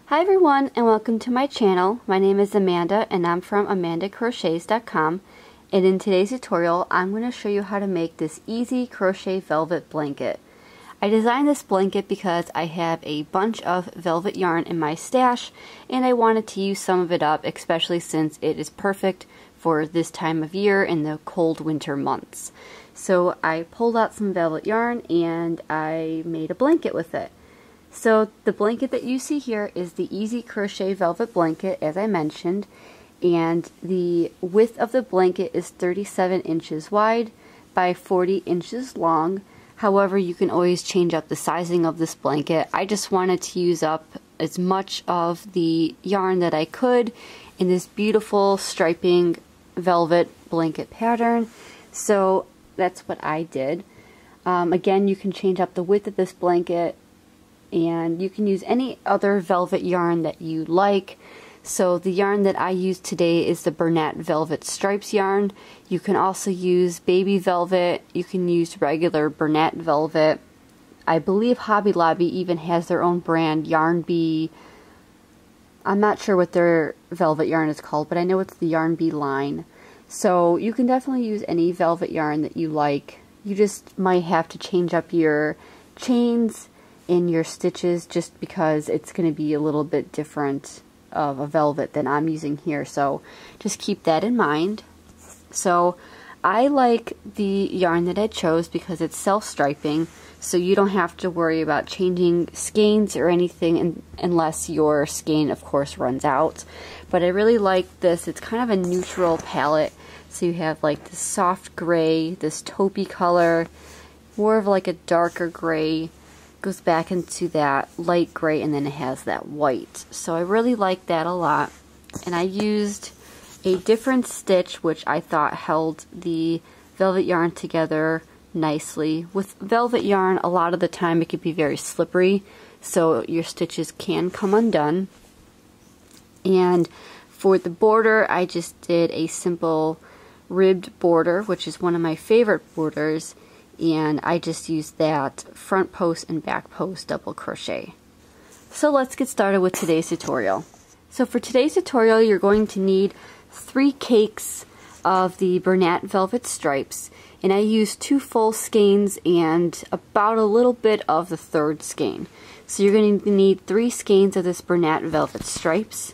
Hi everyone, and welcome to my channel. My name is Amanda and I'm from amandacrochets.com, and in today's tutorial I'm going to show you how to make this easy crochet velvet blanket. I designed this blanket because I have a bunch of velvet yarn in my stash and I wanted to use some of it up, especially since it is perfect for this time of year in the cold winter months. So I pulled out some velvet yarn and I made a blanket with it. So the blanket that you see here is the Easy Crochet Velvet Blanket, as I mentioned, and the width of the blanket is 37 inches wide by 40 inches long. However, you can always change up the sizing of this blanket. I just wanted to use up as much of the yarn that I could in this beautiful striping velvet blanket pattern, so that's what I did. Again, you can change up the width of this blanket, and you can use any other velvet yarn that you like. So the yarn that I used today is the Bernat Velvet Stripes yarn. You can also use baby velvet. You can use regular Bernat velvet. I believe Hobby Lobby even has their own brand, Yarn Bee. I'm not sure what their velvet yarn is called, but I know it's the Yarn Bee line. So you can definitely use any velvet yarn that you like. You just might have to change up your chains in your stitches just because it's going to be a little bit different of a velvet than I'm using here, so just keep that in mind. So I like the yarn that I chose because it's self-striping, so you don't have to worry about changing skeins or anything unless your skein of course runs out. But I really like this. It's kind of a neutral palette, so you have like this soft gray, this taupey color, more of like a darker gray, goes back into that light gray, and then it has that white. So I really like that a lot. And I used a different stitch which I thought held the velvet yarn together nicely. With velvet yarn, a lot of the time it can be very slippery, so your stitches can come undone. And for the border, I just did a simple ribbed border, which is one of my favorite borders, and I just used that front post and back post double crochet. So let's get started with today's tutorial. So for today's tutorial, you're going to need 3 cakes of the Bernat Velvet Stripes, and I used 2 full skeins and about a little bit of the 3rd skein. So you're going to need 3 skeins of this Bernat Velvet Stripes.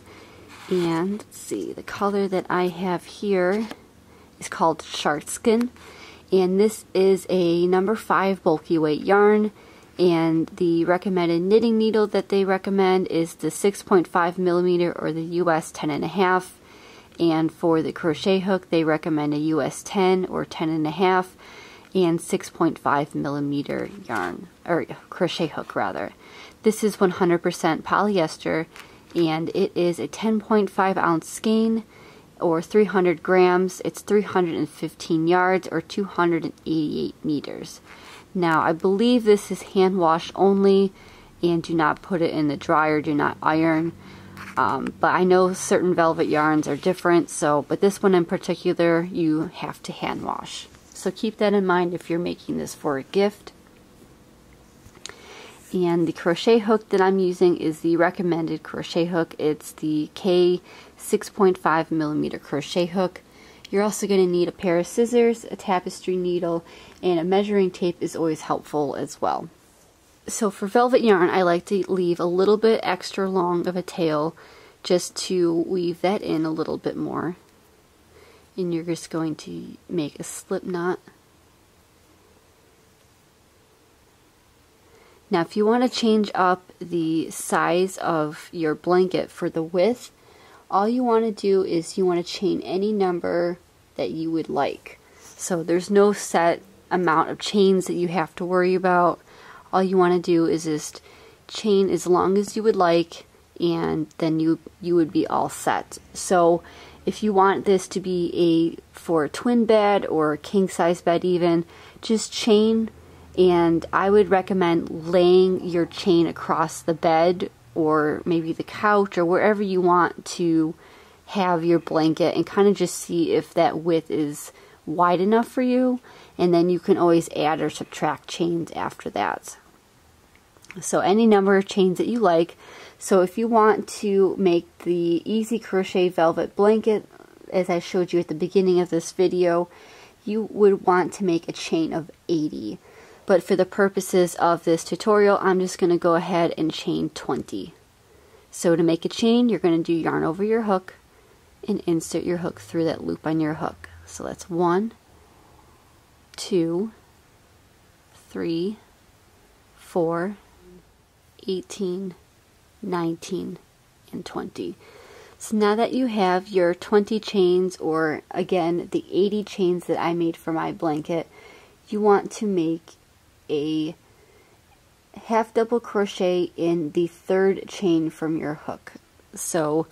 And let's see, the color that I have here is called Sharkskin. And this is a number 5 bulky weight yarn, and the recommended knitting needle that they recommend is the 6.5 millimeter or the US 10.5, and for the crochet hook they recommend a US 10 or 10.5 and 6.5 millimeter yarn, or crochet hook rather. This is 100% polyester, and it is a 10.5 ounce skein, or 300 grams. It's 315 yards or 288 meters. Now I believe this is hand wash only, and do not put it in the dryer, do not iron. But I know certain velvet yarns are different, but this one in particular you have to hand wash. So keep that in mind if you're making this for a gift. And the crochet hook that I'm using is the recommended crochet hook. It's the K 6.5 millimeter crochet hook. You're also going to need a pair of scissors, a tapestry needle, and a measuring tape is always helpful as well. So for velvet yarn, I like to leave a little bit extra long of a tail just to weave that in a little bit more. And you're just going to make a slip knot. Now if you want to change up the size of your blanket for the width, all you want to do is you want to chain any number that you would like. So there's no set amount of chains that you have to worry about. All you want to do is just chain as long as you would like, and then you would be all set. So if you want this to be for a twin bed or a king size bed even, just chain. And I would recommend laying your chain across the bed or maybe the couch or wherever you want to have your blanket, and kind of just see if that width is wide enough for you, and then you can always add or subtract chains after that. So any number of chains that you like. So if you want to make the easy crochet velvet blanket, as I showed you at the beginning of this video, you would want to make a chain of 80. But for the purposes of this tutorial, I'm just going to go ahead and chain 20. So to make a chain, you're going to do yarn over your hook and insert your hook through that loop on your hook. So that's 1, 2, 3, 4, 18, 19, and 20. So now that you have your 20 chains, or again the 80 chains that I made for my blanket, you want to make a half double crochet in the 3rd chain from your hook. So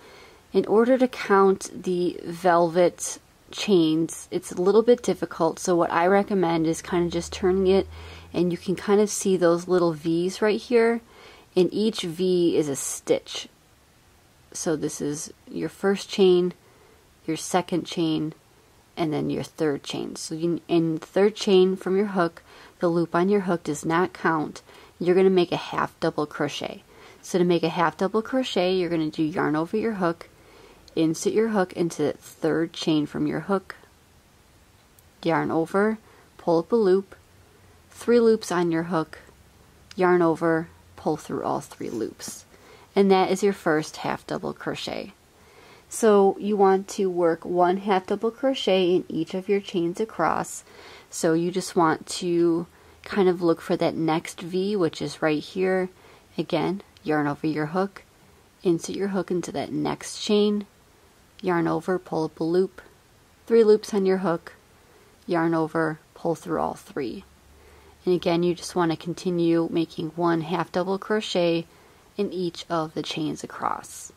in order to count the velvet chains, it's a little bit difficult, so what I recommend is kind of just turning it, and you can kind of see those little V's right here, and each V is a stitch. So this is your 1st chain, your 2nd chain, and then your 3rd chain. So in the 3rd chain from your hook, the loop on your hook does not count. You're going to make a half double crochet. So to make a half double crochet, you're going to do yarn over your hook, insert your hook into the 3rd chain from your hook, yarn over, pull up a loop, 3 loops on your hook, yarn over, pull through all 3 loops. And that is your first half double crochet. So you want to work 1 half double crochet in each of your chains across. So you just want to kind of look for that next V, which is right here. Again, yarn over your hook, insert your hook into that next chain, yarn over, pull up a loop, 3 loops on your hook, yarn over, pull through all 3. And again, you just want to continue making 1 half double crochet in each of the chains across.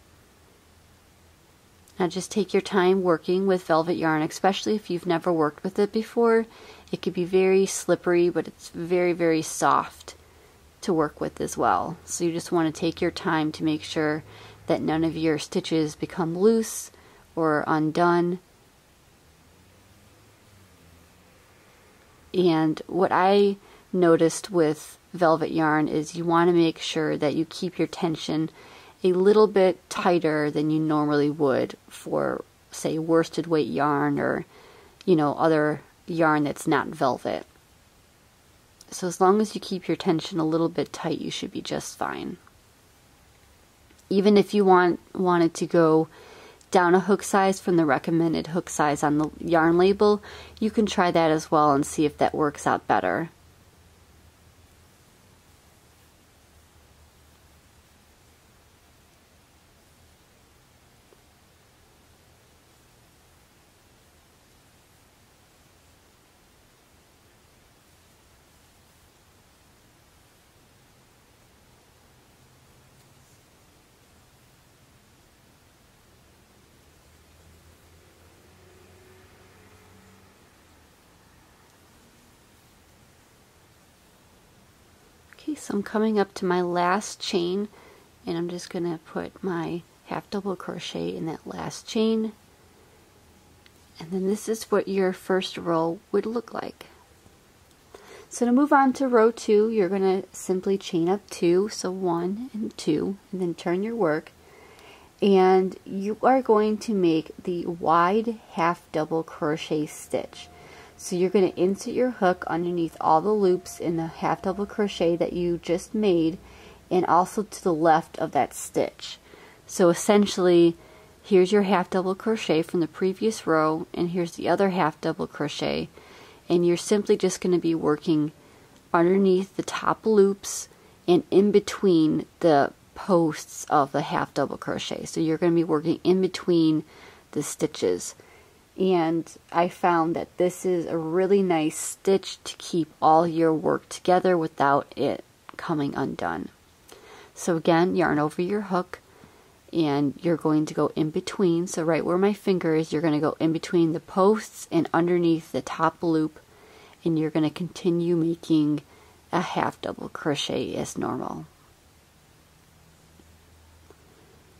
Now just take your time working with velvet yarn, especially if you've never worked with it before. It could be very slippery, but it's very, very soft to work with as well. So you just want to take your time to make sure that none of your stitches become loose or undone. And what I noticed with velvet yarn is you want to make sure that you keep your tension a little bit tighter than you normally would for, say, worsted weight yarn or, you know, other yarn that's not velvet. So as long as you keep your tension a little bit tight, you should be just fine. Even if you wanted to go down a hook size from the recommended hook size on the yarn label, you can try that as well and see if that works out better. Okay, so I'm coming up to my last chain, and I'm just going to put my half double crochet in that last chain, and then this is what your first row would look like. So to move on to row 2, you're going to simply chain up 2, so 1 and 2, and then turn your work, and you are going to make the wide half double crochet stitch. So you're going to insert your hook underneath all the loops in the half double crochet that you just made, and also to the left of that stitch. So essentially, here's your half double crochet from the previous row, and here's the other half double crochet, and you're simply just going to be working underneath the top loops and in between the posts of the half double crochet. So you're going to be working in between the stitches. And I found that this is a really nice stitch to keep all your work together without it coming undone. So again, yarn over your hook, and you're going to go in between. So right where my finger is, you're going to go in between the posts and underneath the top loop, and you're going to continue making a half double crochet as normal.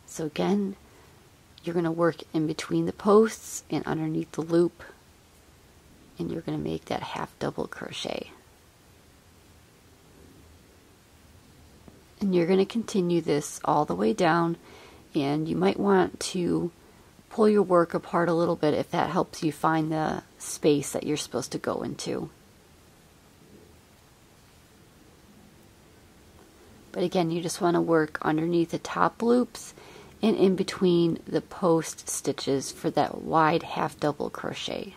So again, you're going to work in between the posts and underneath the loop, and you're going to make that half double crochet. And you're going to continue this all the way down, and you might want to pull your work apart a little bit if that helps you find the space that you're supposed to go into. But again, you just want to work underneath the top loops and in between the post stitches for that wide half double crochet.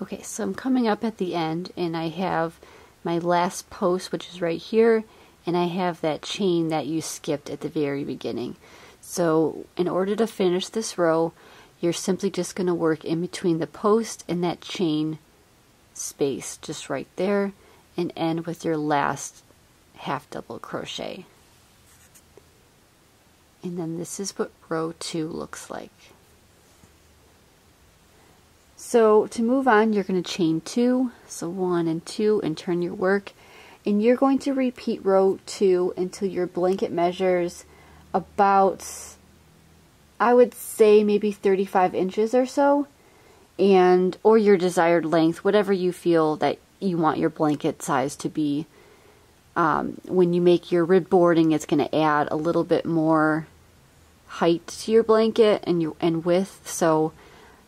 Okay, so I'm coming up at the end, and I have my last post, which is right here, and I have that chain that you skipped at the very beginning. So in order to finish this row, you're simply just going to work in between the post and that chain space, just right there, and end with your last half double crochet. And then this is what row 2 looks like. So to move on, you're going to chain 2, so 1 and 2, and turn your work, and you're going to repeat row 2 until your blanket measures about, I would say, maybe 35 inches or so, and or your desired length, whatever you feel that you want your blanket size to be. When you make your rib boarding, it's going to add a little bit more height to your blanket and width, so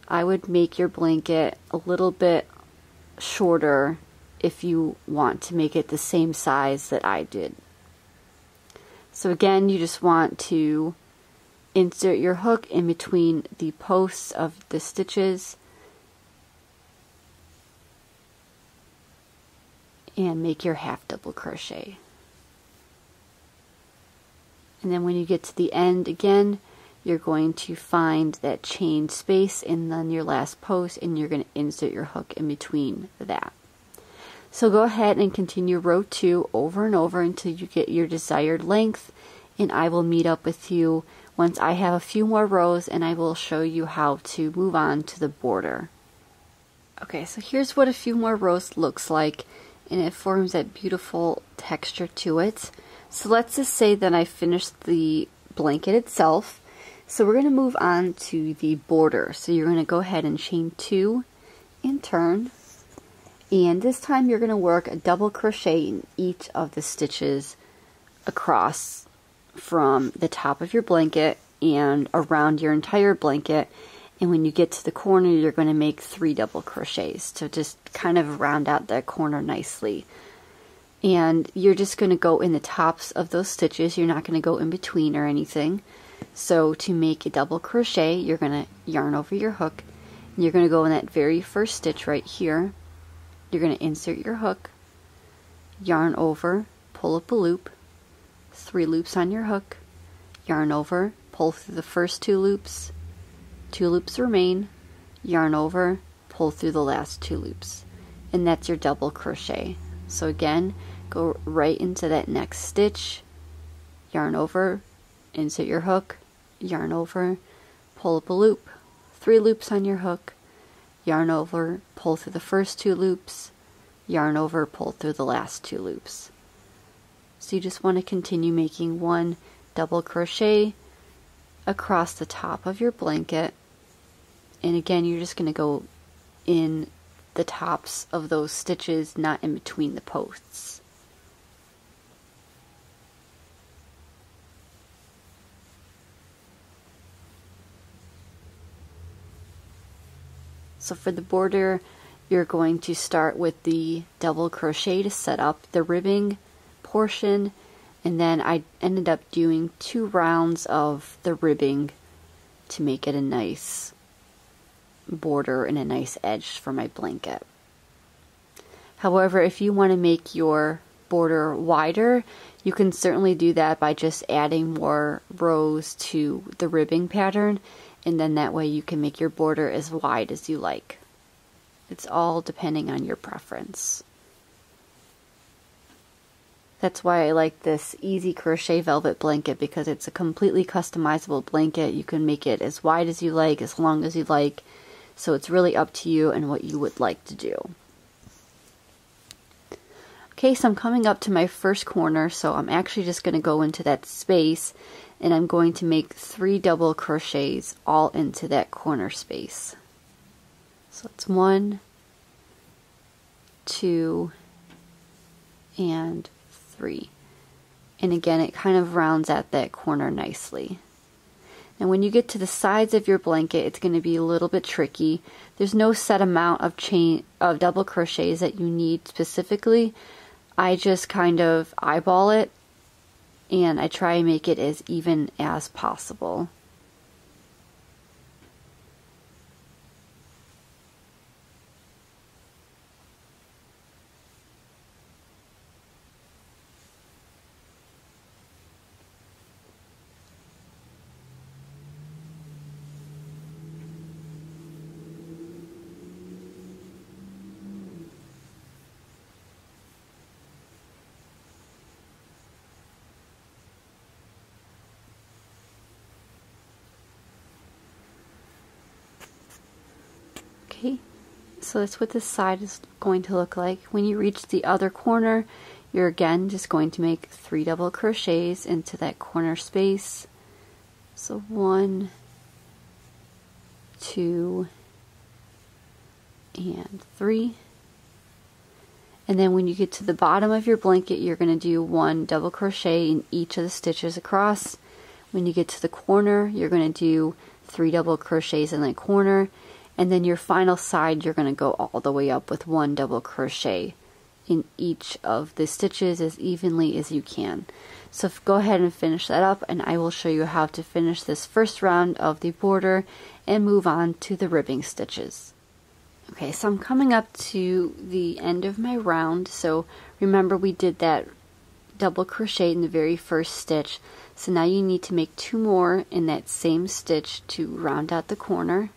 I would make your blanket a little bit shorter if you want to make it the same size that I did. So again, you just want to insert your hook in between the posts of the stitches and make your half double crochet. And then when you get to the end again, you're going to find that chain space and then your last post, and you're going to insert your hook in between that. So go ahead and continue row 2 over and over until you get your desired length, and I will meet up with you once I have a few more rows, and I will show you how to move on to the border. Okay, so here's what a few more rows looks like, and it forms that beautiful texture to it. So let's just say that I finished the blanket itself. So we're going to move on to the border. So you're going to go ahead and chain 2 and turn. And this time you're going to work a double crochet in each of the stitches across from the top of your blanket and around your entire blanket. And when you get to the corner, you're going to make 3 double crochets to just kind of round out that corner nicely. And you're just going to go in the tops of those stitches. You're not going to go in between or anything. So to make a double crochet, you're going to yarn over your hook, and you're going to go in that very first stitch right here. You're going to insert your hook, yarn over, pull up a loop, 3 loops on your hook, yarn over, pull through the first 2 loops, 2 loops remain, yarn over, pull through the last 2 loops, and that's your double crochet. So again, go right into that next stitch, yarn over, insert your hook, yarn over, pull up a loop, 3 loops on your hook, yarn over, pull through the first 2 loops, yarn over, pull through the last 2 loops. So you just want to continue making 1 double crochet across the top of your blanket, and again you're just going to go in the tops of those stitches, not in between the posts. So for the border, you're going to start with the double crochet to set up the ribbing portion, and then I ended up doing 2 rounds of the ribbing to make it a nice border and a nice edge for my blanket. However, if you want to make your border wider, you can certainly do that by just adding more rows to the ribbing pattern, and then that way you can make your border as wide as you like. It's all depending on your preference. That's why I like this Easy Crochet Velvet Blanket, because it's a completely customizable blanket. You can make it as wide as you like, as long as you like, so it's really up to you and what you would like to do. Okay, so I'm coming up to my first corner, so I'm actually just going to go into that space, and I'm going to make 3 double crochets all into that corner space. So it's 1, 2, and 3. And again, it kind of rounds at that corner nicely. And when you get to the sides of your blanket, it's going to be a little bit tricky. There's no set amount of double crochets that you need specifically. I just kind of eyeball it, and I try and make it as even as possible. Okay, so that's what this side is going to look like. When you reach the other corner, you're again just going to make 3 double crochets into that corner space. So 1, 2, and 3. And then when you get to the bottom of your blanket, you're going to do 1 double crochet in each of the stitches across. When you get to the corner, you're going to do 3 double crochets in that corner. And then your final side, you're going to go all the way up with 1 double crochet in each of the stitches as evenly as you can. So go ahead and finish that up, and I will show you how to finish this first round of the border and move on to the ribbing stitches. Okay, so I'm coming up to the end of my round. So remember, we did that double crochet in the very first stitch. So now you need to make 2 more in that same stitch to round out the corner.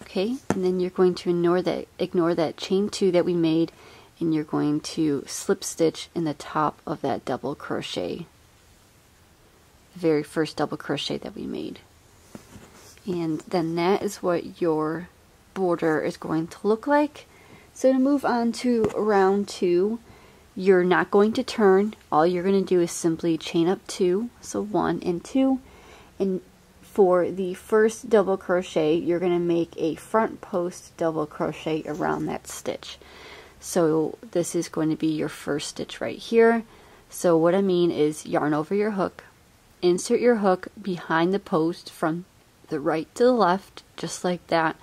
Okay, and then you're going to ignore that chain 2 that we made, and you're going to slip stitch in the top of that double crochet, the very first double crochet that we made. And then that is what your border is going to look like. So to move on to round 2, you're not going to turn. All you're going to do is simply chain up 2, so 1 and 2, and for the first double crochet, you're going to make a front post double crochet around that stitch. So this is going to be your first stitch right here. So what I mean is, yarn over your hook, insert your hook behind the post from the right to the left, just like that.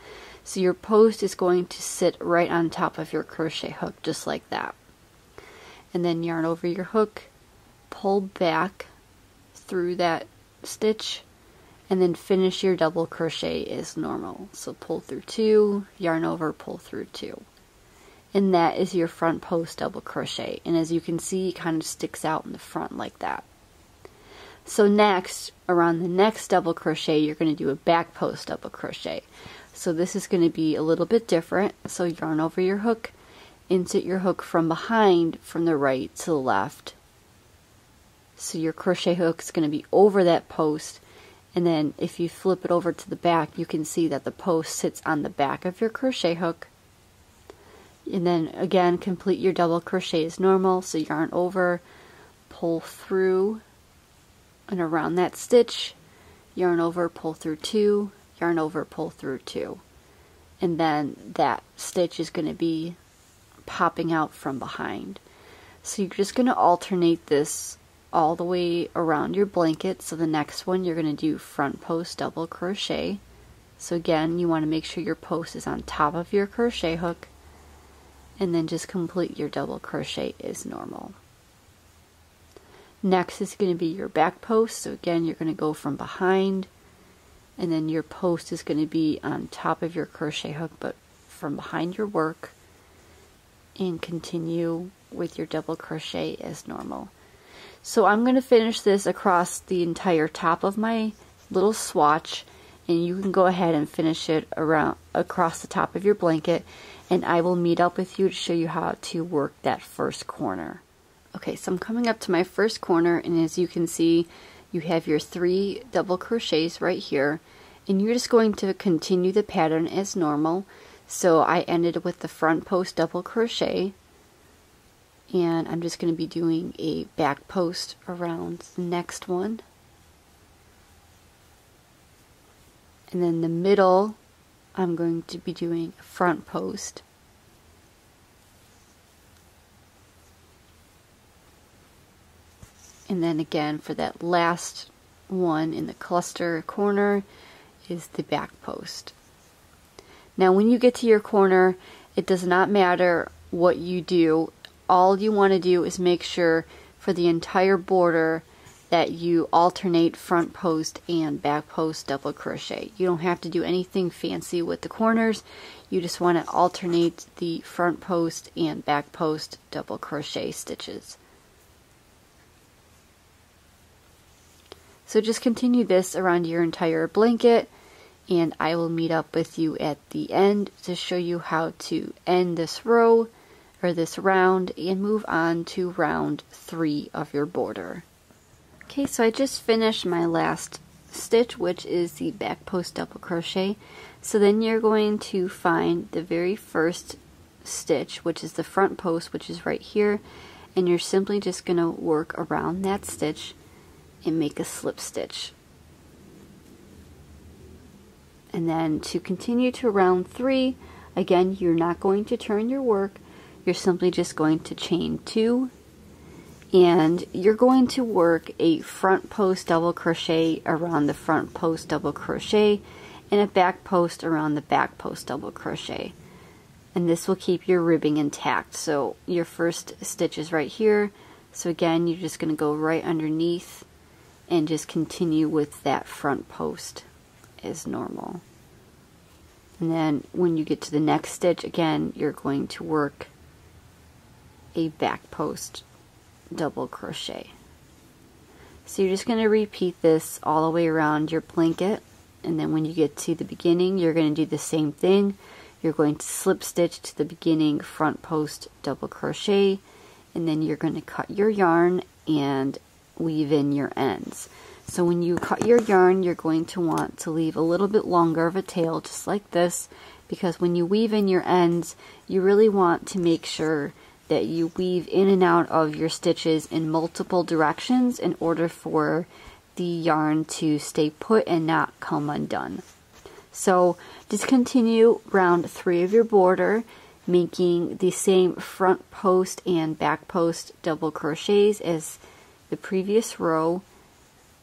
So your post is going to sit right on top of your crochet hook, just like that. And then yarn over your hook, pull back through that stitch, and then finish your double crochet as normal. So pull through 2, yarn over, pull through 2. And that is your front post double crochet. And as you can see, it kind of sticks out in the front like that. So next, around the next double crochet, you're going to do a back post double crochet. So this is going to be a little bit different. So yarn over your hook, insert your hook from behind, from the right to the left. So your crochet hook is going to be over that post. And then if you flip it over to the back, you can see that the post sits on the back of your crochet hook. And then again, complete your double crochet as normal. So yarn over, pull through and around that stitch, yarn over, pull through 2, yarn over, pull through 2. And then that stitch is going to be popping out from behind. So you're just going to alternate this all the way around your blanket. So the next one, you're going to do front post double crochet. So again, you want to make sure your post is on top of your crochet hook, and then just complete your double crochet as normal. Next is going to be your back post. So again, you're going to go from behind, and then your post is going to be on top of your crochet hook but from behind your work, and continue with your double crochet as normal. So I'm going to finish this across the entire top of my little swatch, and you can go ahead and finish it around across the top of your blanket, and I will meet up with you to show you how to work that first corner. Okay, so I'm coming up to my first corner, and as you can see, you have your 3 double crochets right here, and you're just going to continue the pattern as normal. So I ended with the front post double crochet, and I'm just going to be doing a back post around the next one, and then the middle I'm going to be doing a front post, and then again for that last one in the cluster corner is the back post. Now when you get to your corner, it does not matter what you do. All you want to do is make sure for the entire border that you alternate front post and back post double crochet. You don't have to do anything fancy with the corners. You just want to alternate the front post and back post double crochet stitches. So just continue this around your entire blanket, and I will meet up with you at the end to show you how to end this row or this round and move on to round 3 of your border. Okay, so I just finished my last stitch, which is the back post double crochet. So then you're going to find the very first stitch, which is the front post, which is right here, and you're simply just going to work around that stitch and make a slip stitch. And then to continue to round 3, again, you're not going to turn your work, you're simply just going to chain 2, and you're going to work a front post double crochet around the front post double crochet and a back post around the back post double crochet. And this will keep your ribbing intact. So your first stitch is right here, so again you're just going to go right underneath and just continue with that front post as normal. And then when you get to the next stitch, again you're going to work a back post double crochet. So you're just going to repeat this all the way around your blanket, and then when you get to the beginning you're going to do the same thing. You're going to slip stitch to the beginning front post double crochet, and then you're going to cut your yarn and weave in your ends. So when you cut your yarn, you're going to want to leave a little bit longer of a tail, just like this, because when you weave in your ends, you really want to make sure that you weave in and out of your stitches in multiple directions in order for the yarn to stay put and not come undone. So just continue round 3 of your border, making the same front post and back post double crochets as the previous row,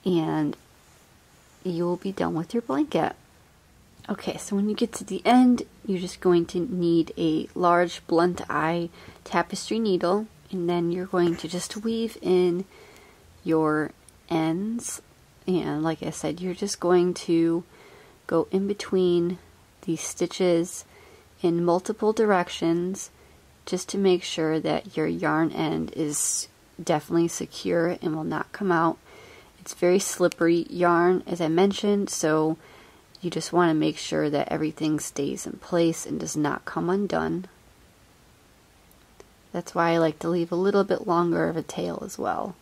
and you will be done with your blanket. Okay, so when you get to the end, you're just going to need a large blunt eye tapestry needle, and then you're going to just weave in your ends, and like I said, you're just going to go in between these stitches in multiple directions just to make sure that your yarn end is definitely secure and will not come out. It's very slippery yarn, as I mentioned, so you just want to make sure that everything stays in place and does not come undone. That's why I like to leave a little bit longer of a tail as well.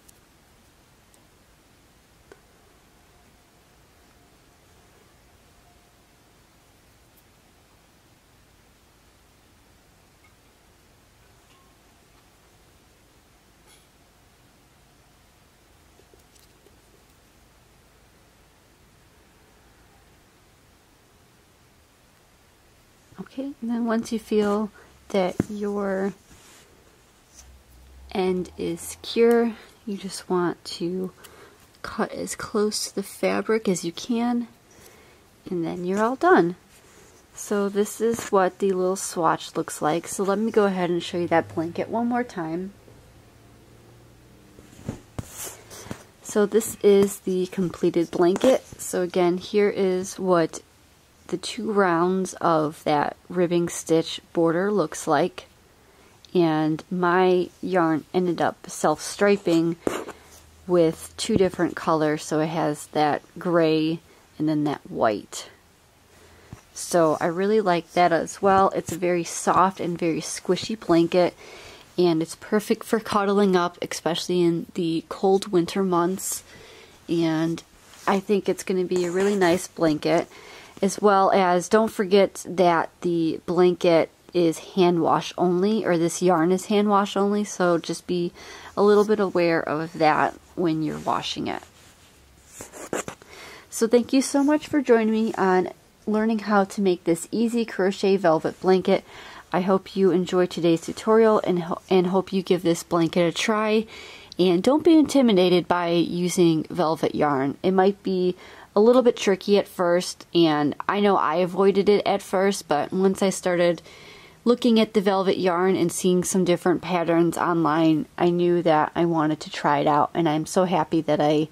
Okay, and then once you feel that your end is secure, you just want to cut as close to the fabric as you can, and then you're all done. So this is what the little swatch looks like. So let me go ahead and show you that blanket one more time. So So this is the completed blanket. So again, here is what the 2 rounds of that ribbing stitch border looks like. And my yarn ended up self-striping with 2 different colors. So it has that gray and then that white. So I really like that as well. It's a very soft and very squishy blanket, and it's perfect for cuddling up, especially in the cold winter months. And I think it's going to be a really nice blanket, as well as don't forget that the blanket is hand wash only, or this yarn is hand wash only, so just be a little bit aware of that when you're washing it. So thank you so much for joining me on learning how to make this easy crochet velvet blanket. I hope you enjoyed today's tutorial and hope you give this blanket a try. And don't be intimidated by using velvet yarn. It might be a little bit tricky at first, and I know I avoided it at first, but once I started looking at the velvet yarn and seeing some different patterns online, I knew that I wanted to try it out, and I'm so happy that I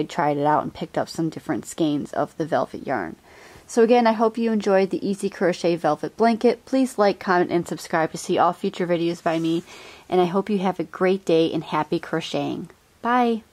tried it out and picked up some different skeins of the velvet yarn. So again, I hope you enjoyed the Easy Crochet Velvet Blanket. Please like, comment, and subscribe to see all future videos by me. And I hope you have a great day and happy crocheting. Bye!